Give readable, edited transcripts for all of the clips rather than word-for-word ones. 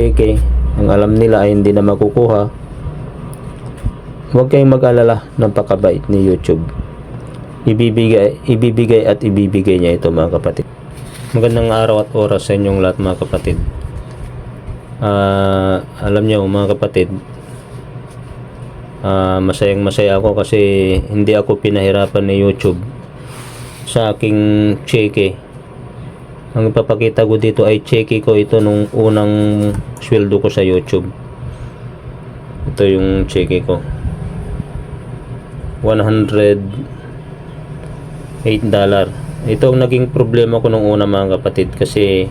Okay, ang alam nila ay hindi na makukuha. Huwag kayong mag-alala, napakabait ni YouTube. Ibibigay at ibibigay niya ito mga kapatid. Magandang araw at oras sa inyong lahat mga kapatid. Alam niyo mga kapatid, masayang masaya ako kasi hindi ako pinahirapan ni YouTube sa aking cheque. Ang ipapakita ko dito ay cheque ko ito nung unang sweldo ko sa YouTube. Ito yung cheque ko, $108. Ito ang naging problema ko nung una mga kapatid kasi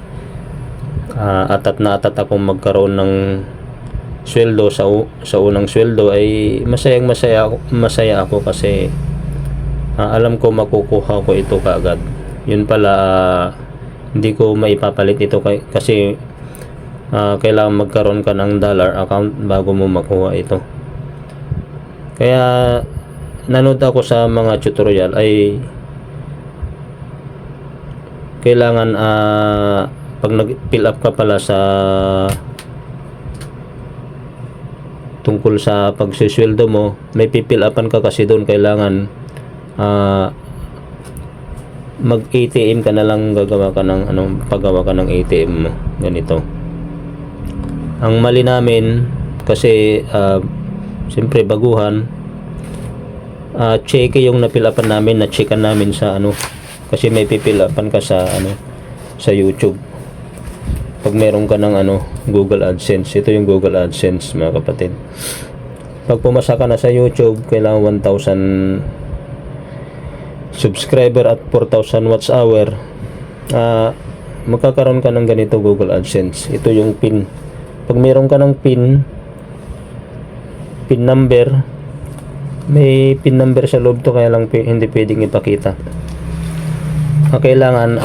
atat na atat akong magkaroon ng sweldo sa unang sweldo ay masaya ako kasi alam ko makukuha ko ito kaagad. Yun pala hindi ko maipapalit ito kasi kailangan magkaroon ka ng dollar account bago mo makuha ito. Kaya nanood ako sa mga tutorial ay kailangan pag nag-fill up ka pala sa tungkol sa pagsisweldo mo, may pipill upan ka kasi doon kailangan mag ATM ka na lang, gagawa ka ng paggawa ka ng ATM mo, ganito. Ang mali namin kasi siyempre baguhan, cheque yung na-fill upan namin, na-checkan namin sa kasi may pipill upan ka sa sa YouTube. Pag meron ka ng Google AdSense, ito yung Google AdSense mga kapatid. Pag pumasa ka na sa YouTube, kailangan 1,000 subscriber at 4,000 watch hour, magkakaroon ka ng ganito Google AdSense. Ito yung pin. Pag meron ka ng pin number, may pin number sa loob to, kaya lang hindi pwedeng ipakita. Kailangan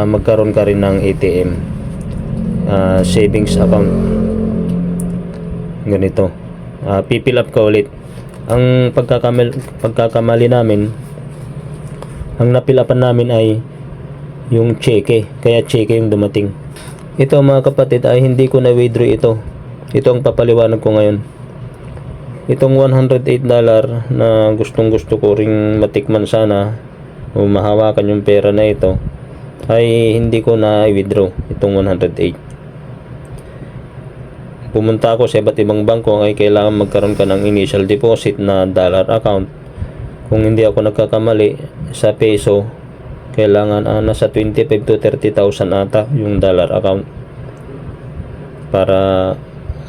magkaroon ka rin ng ATM, savings account, ganito. Pipill up ka ulit. Ang pagkakamali namin, ang napilapan namin ay yung cheque, kaya cheque yung dumating. Ito mga kapatid ay hindi ko na withdraw ito. Ito ang papaliwanag ko ngayon. Itong $108 na gustong gusto ko ring matikman sana o mahawakan yung pera na ito, ay hindi ko na withdraw itong 108. Pumunta ako sa iba't ibang bangko, ay kailangan magkaroon ka ng initial deposit na dollar account. Kung hindi ako nagkakamali sa peso, kailangan nasa 25 to 30,000 ata yung dollar account para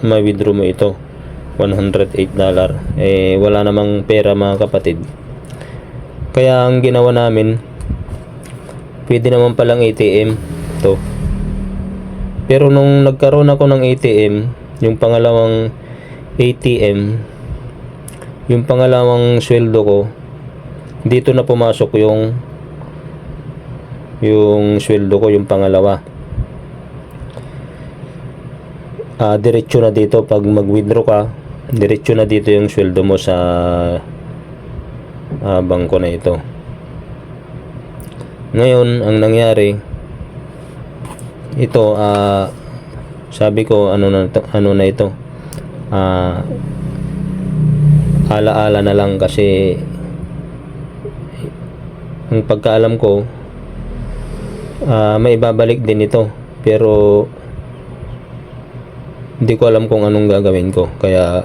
ma-withdraw mo ito, $108. Wala namang pera mga kapatid. Kaya ang ginawa namin, pwede naman palang ATM to. Pero nung nagkaroon ako ng ATM, yung pangalawang ATM, yung pangalawang sweldo ko, dito na pumasok yung sweldo ko, yung pangalawa. Diretso na dito pag mag-withdraw ka, diretso na dito yung sweldo mo sa bangko na ito. Ngayon, ang nangyari, ito, sabi ko, ano na ito, ala-ala na lang kasi ang pagkaalam ko, may ibabalik din ito, pero hindi ko alam kung anong gagawin ko, kaya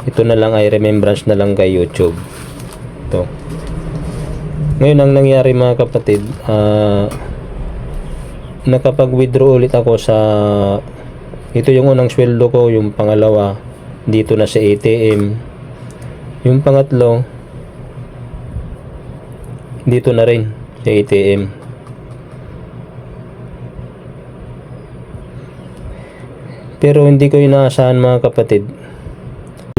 ito na lang ay remembrance na lang kay YouTube. Ito. Ngayon ang nangyari mga kapatid, nakapag-withdraw ulit ako sa, ito yung unang sweldo ko, yung pangalawa dito na sa ATM, yung pangatlo dito na rin sa ATM. Pero hindi ko inaasahan mga kapatid,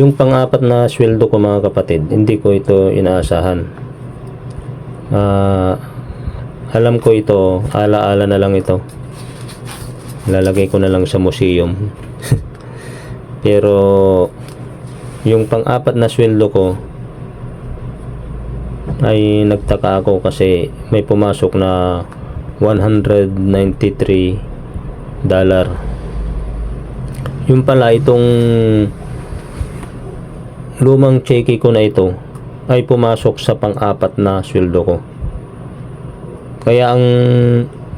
yung pang-apat na sweldo ko mga kapatid, hindi ko ito inaasahan. Alam ko ito, ala-ala na lang ito, lalagay ko na lang sa museum. Pero yung pang-apat na sweldo ko ay nagtaka ako kasi may pumasok na $193 Yung pala itong lumang cheque ko na ito ay pumasok sa pang-apat na sweldo ko. Kaya ang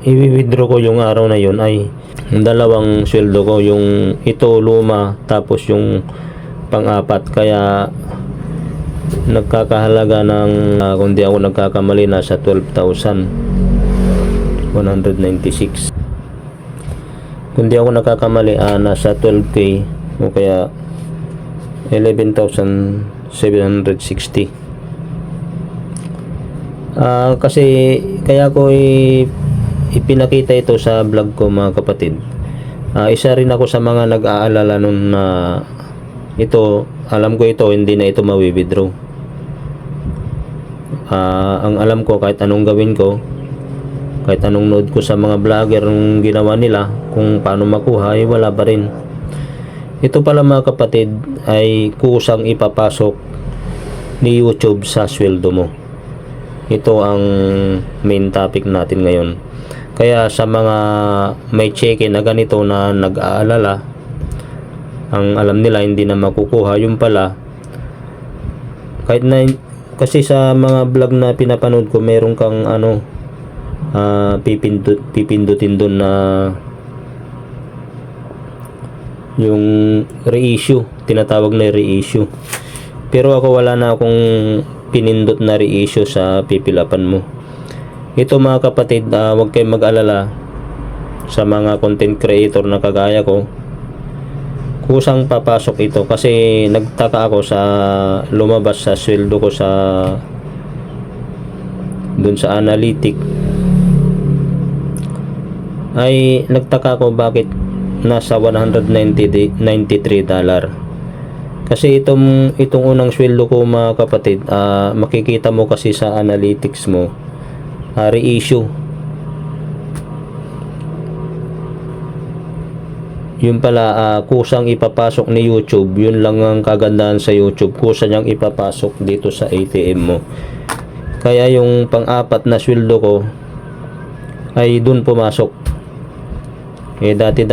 i-withdraw ko yung araw na yun ay dalawang sweldo ko, yung ito luma tapos yung pang-apat. Kaya nagkakahalaga ng kung di ako nagkakamali nasa 12,196. Kung di ako nagkakamali nasa 12k o kaya 11,760. Kasi kaya ko ipinakita ito sa vlog ko mga kapatid. Isa rin ako sa mga nag-aalala nun na ito, alam ko ito, hindi na ito mawi-withdraw. Ang alam ko, kahit anong gawin ko, kahit anong nood ko sa mga vlogger ng ginawa nila, kung paano makuha, ay wala pa rin. Ito pala mga kapatid ay kusang ipapasok ni YouTube sa sweldo mo. Ito ang main topic natin ngayon. Kaya sa mga may cheque na ganito na nag-aalala, ang alam nila hindi na makukuha, yung pala kahit na, kasi sa mga vlog na pinapanood ko meron kang pipindutin doon na yung reissue, tinatawag na reissue. Pero ako wala na akong pinindot na reissue sa pipilapan mo. Ito mga kapatid, huwag kayong mag-alala sa mga content creator na kagaya ko. Kusang papasok ito kasi nagtaka ako sa lumabas sa sweldo ko sa dun sa analytic. Ay nagtaka ako bakit nasa $193. Kasi itong unang sweldo ko mga kapatid, makikita mo kasi sa analytics mo, reissue. Yun pala, kusang ipapasok ni YouTube. Yun lang ang kagandahan sa YouTube, kusa niyang ipapasok dito sa ATM mo. Kaya yung pang-apat na sweldo ko ay dun pumasok. Dati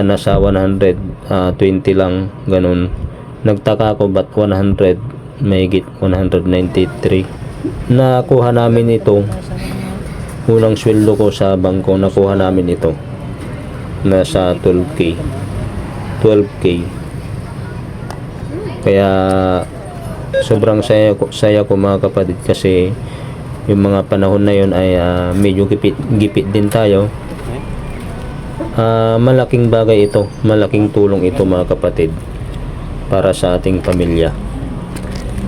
nasa 120 lang, ganun. Nagtaka ako ba't 100, mahigit 193. Nakuha namin ito, unang sweldo ko sa bangko, nakuha namin ito. Nasa 12k. Kaya sobrang saya ko mga kapatid, kasi yung mga panahon na yun ay medyo gipit din tayo. Malaking bagay ito, malaking tulong ito mga kapatid para sa ating pamilya.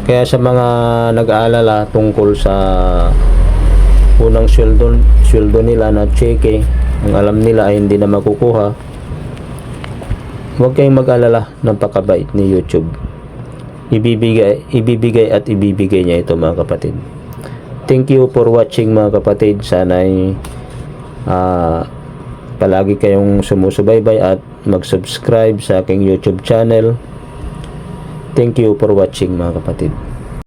Kaya sa mga nag-aalala tungkol sa unang sweldo nila na cheque, ang alam nila ay hindi na makukuha, huwag kayong mag-alala, napakabait ni YouTube. Ibibigay at ibibigay niya ito mga kapatid. Thank you for watching mga kapatid. Sana ay palagi kayong sumusubaybay at mag-subscribe sa aking YouTube channel. Thank you for watching mga kapatid.